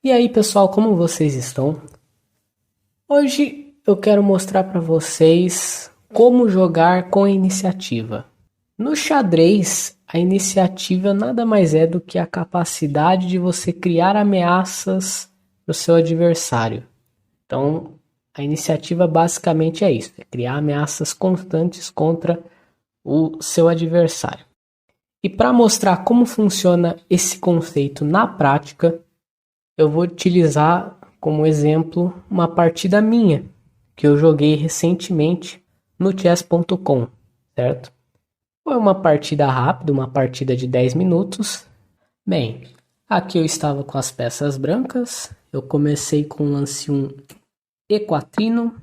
E aí, pessoal, como vocês estão? Hoje eu quero mostrar para vocês como jogar com a iniciativa. No xadrez, a iniciativa nada mais é do que a capacidade de você criar ameaças para o seu adversário. Então, a iniciativa basicamente é isso: é criar ameaças constantes contra o seu adversário. E para mostrar como funciona esse conceito na prática, eu vou utilizar como exemplo uma partida minha que eu joguei recentemente no chess.com, certo? Foi uma partida rápida, uma partida de 10 minutos. Bem, aqui eu estava com as peças brancas. Eu comecei com o lance 1 E4,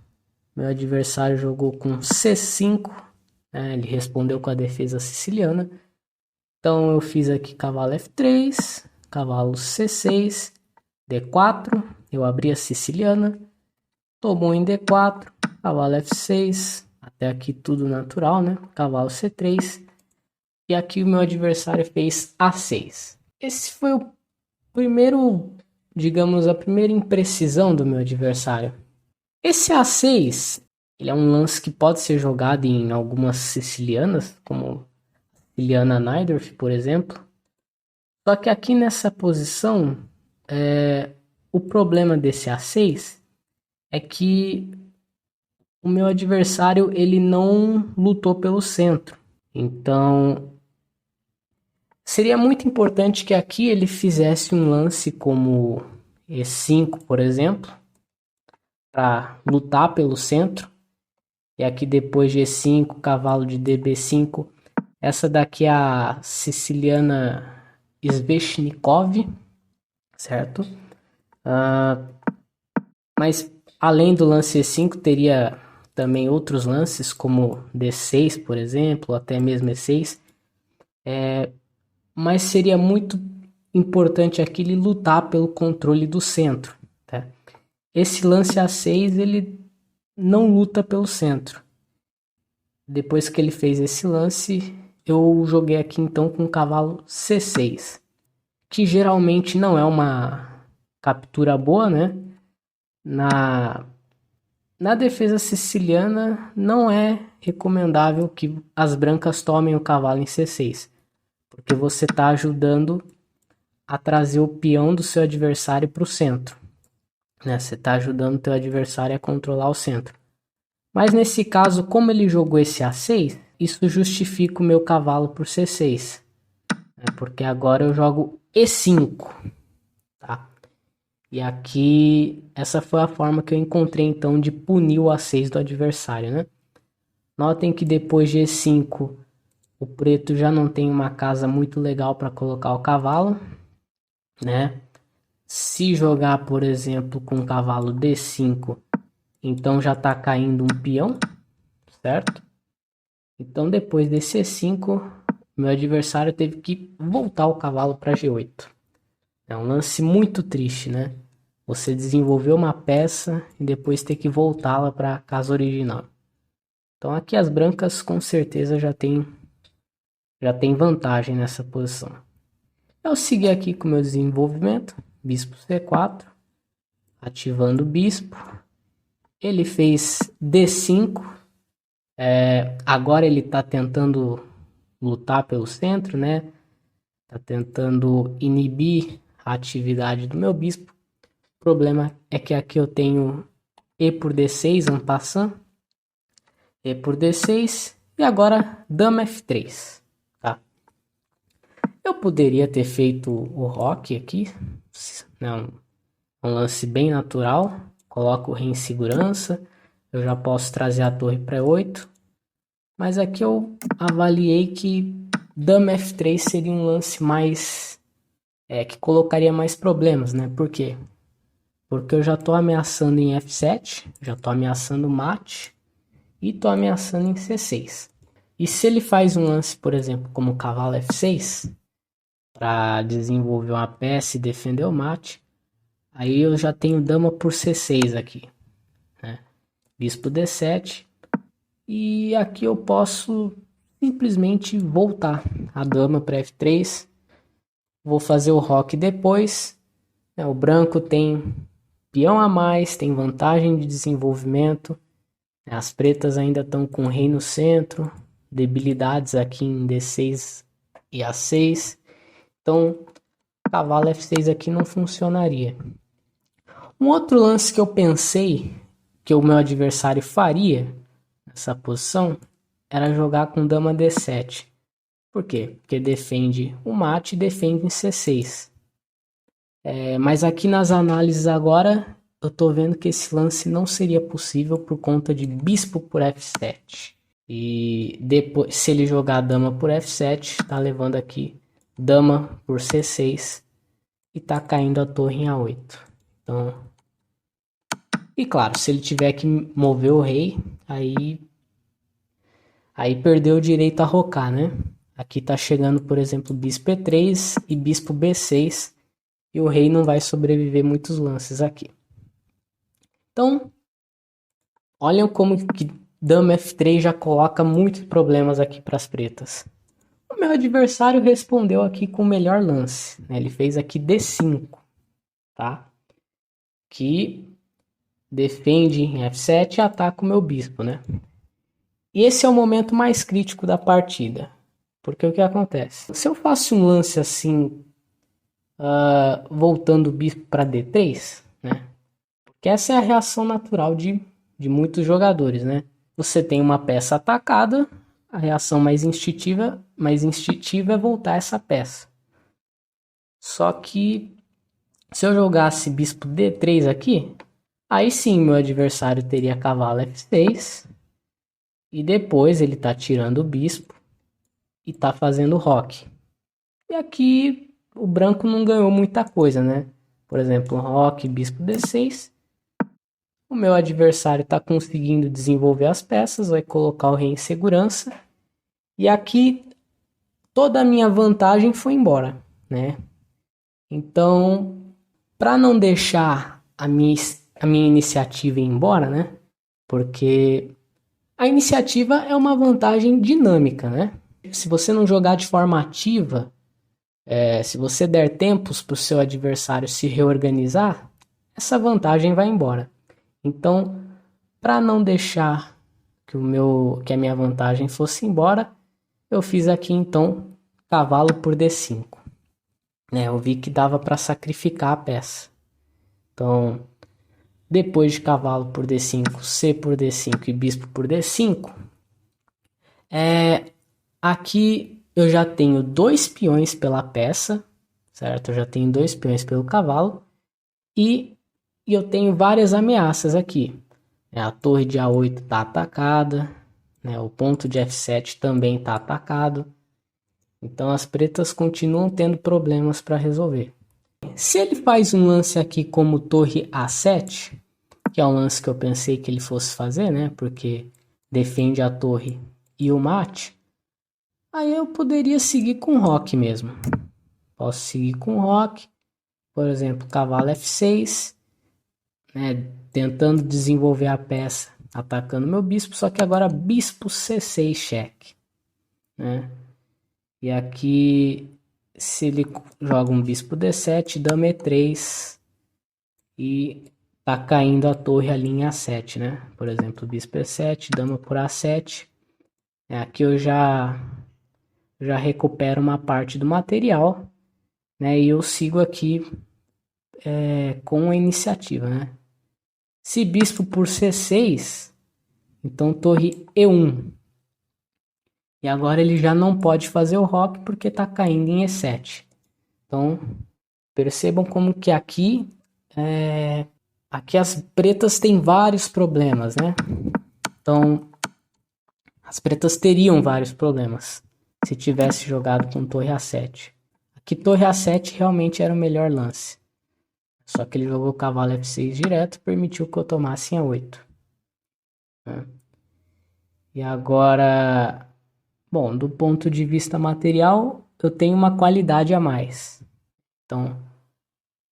meu adversário jogou com C5, né? Ele respondeu com a defesa siciliana. Então eu fiz aqui cavalo F3, cavalo C6, D4, eu abri a siciliana, tomou em D4, cavalo F6, até aqui tudo natural, né? Cavalo C3, e aqui o meu adversário fez A6. Esse foi o primeiro, digamos, a primeira imprecisão do meu adversário. Esse A6, ele é um lance que pode ser jogado em algumas sicilianas, como Siciliana Najdorf, por exemplo. Só que aqui nessa posição, o problema desse A6 é que o meu adversário ele não lutou pelo centro. Então, seria muito importante que aqui ele fizesse um lance como E5, por exemplo, para lutar pelo centro. E aqui depois de E5, cavalo de DB5. Essa daqui é a siciliana Sveshnikov, certo? Mas além do lance E5, teria também outros lances, como D6, por exemplo, até mesmo E6. Mas seria muito importante aqui ele lutar pelo controle do centro. Tá? Esse lance A6, ele não luta pelo centro. Depois que ele fez esse lance, eu joguei aqui então com o cavalo C6, que geralmente não é uma captura boa, né? Na defesa siciliana, não é recomendável que as brancas tomem o cavalo em C6, porque você está ajudando a trazer o peão do seu adversário para o centro, né? Você está ajudando o teu adversário a controlar o centro. Mas nesse caso, como ele jogou esse A6, isso justifica o meu cavalo por C6, né? Porque agora eu jogo E5, tá? E aqui, essa foi a forma que eu encontrei então de punir o A6 do adversário, né? Notem que depois de E5, o preto já não tem uma casa muito legal para colocar o cavalo, né? Se jogar, por exemplo, com o cavalo D5, então já está caindo um peão, certo? Então depois desse E5, meu adversário teve que voltar o cavalo para G8. É um lance muito triste, né? Você desenvolveu uma peça e depois ter que voltá-la para a casa original. Então aqui as brancas com certeza já tem vantagem nessa posição. Eu segui aqui com o meu desenvolvimento, bispo C4, ativando o bispo. Ele fez D5, agora ele está tentando lutar pelo centro, né? Está tentando inibir a atividade do meu bispo. O problema é que aqui eu tenho E por D6, en passant, E por D6 e agora dama F3, tá? Eu poderia ter feito o roque aqui, não, um lance bem natural, coloco o rei em segurança, eu já posso trazer a torre para 8, mas aqui eu avaliei que dama F3 seria um lance mais, que colocaria mais problemas, né? Por quê? Porque eu já estou ameaçando em F7, já estou ameaçando mate e estou ameaçando em C6. E se ele faz um lance, por exemplo, como cavalo F6, para desenvolver uma peça e defender o mate, aí eu já tenho dama por C6 aqui, né? Bispo D7, e aqui eu posso simplesmente voltar a dama para F3, vou fazer o roque depois, O branco tem peão a mais, tem vantagem de desenvolvimento. As pretas ainda estão com rei no centro, debilidades aqui em D6 e A6. Então, cavalo F6 aqui não funcionaria. Um outro lance que eu pensei que o meu adversário faria nessa posição era jogar com dama D7. Por quê? Porque defende o mate e defende em C6. Mas aqui nas análises agora, eu tô vendo que esse lance não seria possível por conta de bispo por F7. E depois, se ele jogar dama por F7, tá levando aqui dama por C6 e tá caindo a torre em A8. Então, e claro, se ele tiver que mover o rei, aí perdeu o direito a rocar, né? Aqui tá chegando, por exemplo, bispo E3 e bispo B6, e o rei não vai sobreviver muitos lances aqui. Então, olhem como que dama F3 já coloca muitos problemas aqui para as pretas. O meu adversário respondeu aqui com o melhor lance, né? Ele fez aqui D5, tá? Que defende em F7 e ataca o meu bispo, né? E esse é o momento mais crítico da partida. Porque o que acontece? Se eu faço um lance assim, voltando o bispo para D3, né? Porque essa é a reação natural de muitos jogadores, né? Você tem uma peça atacada, a reação mais instintiva é voltar essa peça. Só que se eu jogasse bispo D3 aqui, aí sim meu adversário teria cavalo F6 e depois ele tá tirando o bispo e tá fazendo roque. E aqui o branco não ganhou muita coisa, né? Por exemplo, roque, bispo D6. O meu adversário está conseguindo desenvolver as peças, vai colocar o rei em segurança. E aqui toda a minha vantagem foi embora, né? Então, para não deixar a minha iniciativa ir embora, né? Porque a iniciativa é uma vantagem dinâmica, né? Se você não jogar de forma ativa, se você der tempos para o seu adversário se reorganizar, essa vantagem vai embora. Então, para não deixar que a minha vantagem fosse embora, eu fiz aqui então cavalo por D5. Né? Eu vi que dava para sacrificar a peça. Então, depois de cavalo por D5, C por D5 e bispo por D5, aqui eu já tenho 2 peões pela peça, certo? Eu já tenho 2 peões pelo cavalo e eu tenho várias ameaças aqui. A torre de A8 está atacada, né? O ponto de F7 também está atacado. Então as pretas continuam tendo problemas para resolver. Se ele faz um lance aqui como torre A7, que é um lance que eu pensei que ele fosse fazer, né? Porque defende a torre e o mate. Aí eu poderia seguir com roque mesmo. Posso seguir com roque. Por exemplo, cavalo F6, né? Tentando desenvolver a peça, atacando meu bispo. Só que agora bispo C6 cheque, né? E aqui, se ele joga um bispo D7, dama E3 e tá caindo a torre ali em A7, né? Por exemplo, bispo E7, dama por A7. Aqui eu já recupero uma parte do material, né? E eu sigo aqui com a iniciativa, né? Se bispo por C6, então torre E1. E agora ele já não pode fazer o roque porque está caindo em E7. Então, percebam como que aqui as pretas têm vários problemas, né? Então, as pretas teriam vários problemas se tivesse jogado com torre A7. Aqui torre A7 realmente era o melhor lance. Só que ele jogou cavalo F6 direto, permitiu que eu tomasse em A8. Né? E agora, bom, do ponto de vista material, eu tenho uma qualidade a mais. Então,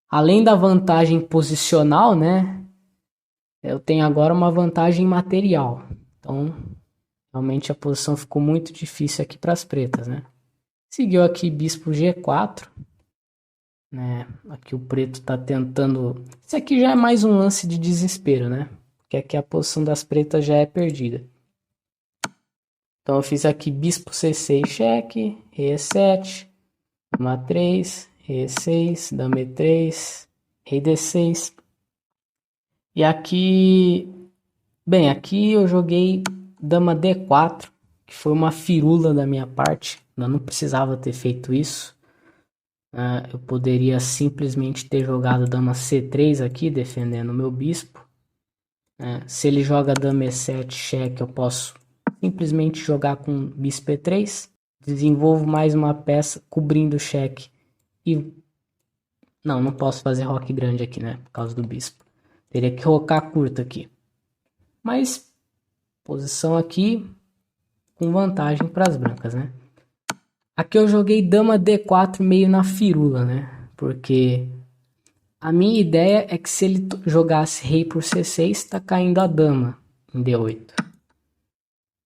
além da vantagem posicional, né? Eu tenho agora uma vantagem material. Então, realmente a posição ficou muito difícil aqui para as pretas, né? Seguiu aqui bispo G4, né? Aqui o preto tá tentando... Esse aqui já é mais um lance de desespero, né? Porque aqui a posição das pretas já é perdida. Então eu fiz aqui bispo C6 cheque, rei E7, dama A3, rei E6, dama E3, rei D6. E aqui... Bem, aqui eu joguei dama D4, que foi uma firula da minha parte. Eu não precisava ter feito isso. Eu poderia simplesmente ter jogado dama C3 aqui, defendendo o meu bispo. Se ele joga dama E7 cheque, eu posso simplesmente jogar com bispo E3. Desenvolvo mais uma peça cobrindo o cheque. E não posso fazer roque grande aqui, né? Por causa do bispo. Teria que rocar curto aqui. Mas posição aqui com vantagem para as brancas, né? Aqui eu joguei dama D4 meio na firula, né? Porque a minha ideia é que se ele jogasse rei por C6, tá caindo a dama em D8.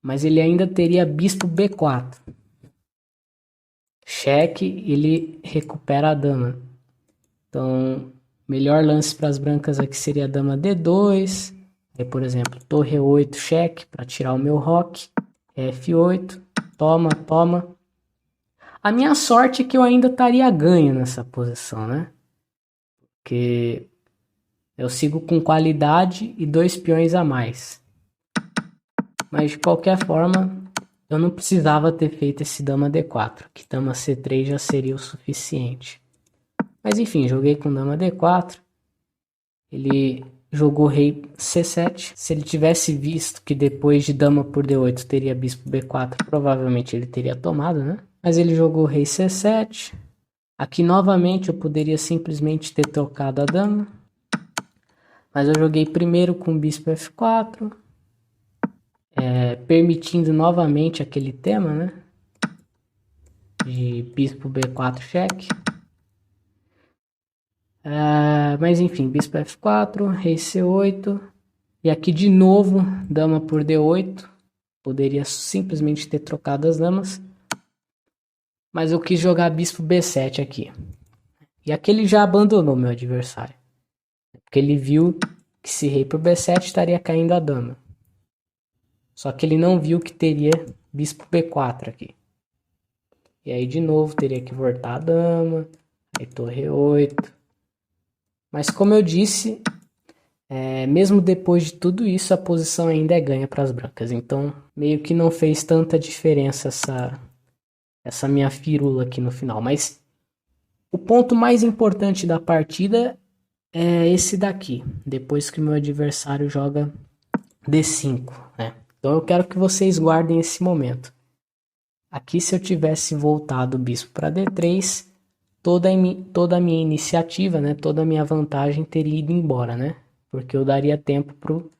Mas ele ainda teria bispo B4. Cheque, ele recupera a dama. Então, melhor lance para as brancas aqui seria dama D2. Aí, por exemplo, torre E8 cheque para tirar o meu roque. F8, toma, toma. A minha sorte é que eu ainda estaria ganho nessa posição, né? Porque eu sigo com qualidade e 2 peões a mais. Mas de qualquer forma, eu não precisava ter feito esse dama D4, que dama C3 já seria o suficiente. Mas enfim, joguei com dama D4. Ele jogou rei C7. Se ele tivesse visto que depois de dama por D8 teria bispo B4, provavelmente ele teria tomado, né? Mas ele jogou rei C7. Aqui novamente eu poderia simplesmente ter trocado a dama. Mas eu joguei primeiro com bispo F4. Permitindo novamente aquele tema, né? De bispo B4 cheque. Mas enfim, bispo F4, rei C8. E aqui de novo, dama por D8. Poderia simplesmente ter trocado as damas. Mas eu quis jogar bispo B7 aqui. E aqui ele já abandonou meu adversário. Porque ele viu que se rei por B7 estaria caindo a dama. Só que ele não viu que teria bispo B4 aqui. E aí de novo teria que voltar a dama. Aí torre E8. Mas como eu disse, mesmo depois de tudo isso, a posição ainda é ganha para as brancas. Então meio que não fez tanta diferença essa minha firula aqui no final. Mas o ponto mais importante da partida é esse daqui. Depois que o meu adversário joga D5, né? Então eu quero que vocês guardem esse momento. Aqui se eu tivesse voltado o bispo para D3, toda a minha iniciativa, né, toda a minha vantagem teria ido embora, né? Porque eu daria tempo pro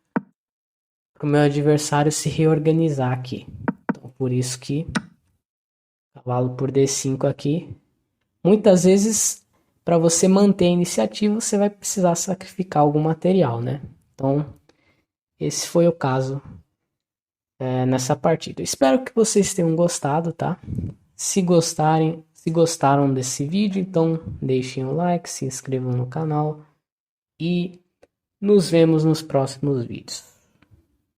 meu adversário se reorganizar aqui. Então por isso que cavalo por D5 aqui. Muitas vezes, para você manter a iniciativa, você vai precisar sacrificar algum material, né? Então esse foi o caso nessa partida. Espero que vocês tenham gostado, tá? Se gostaram desse vídeo, então deixem o like, se inscrevam no canal e nos vemos nos próximos vídeos.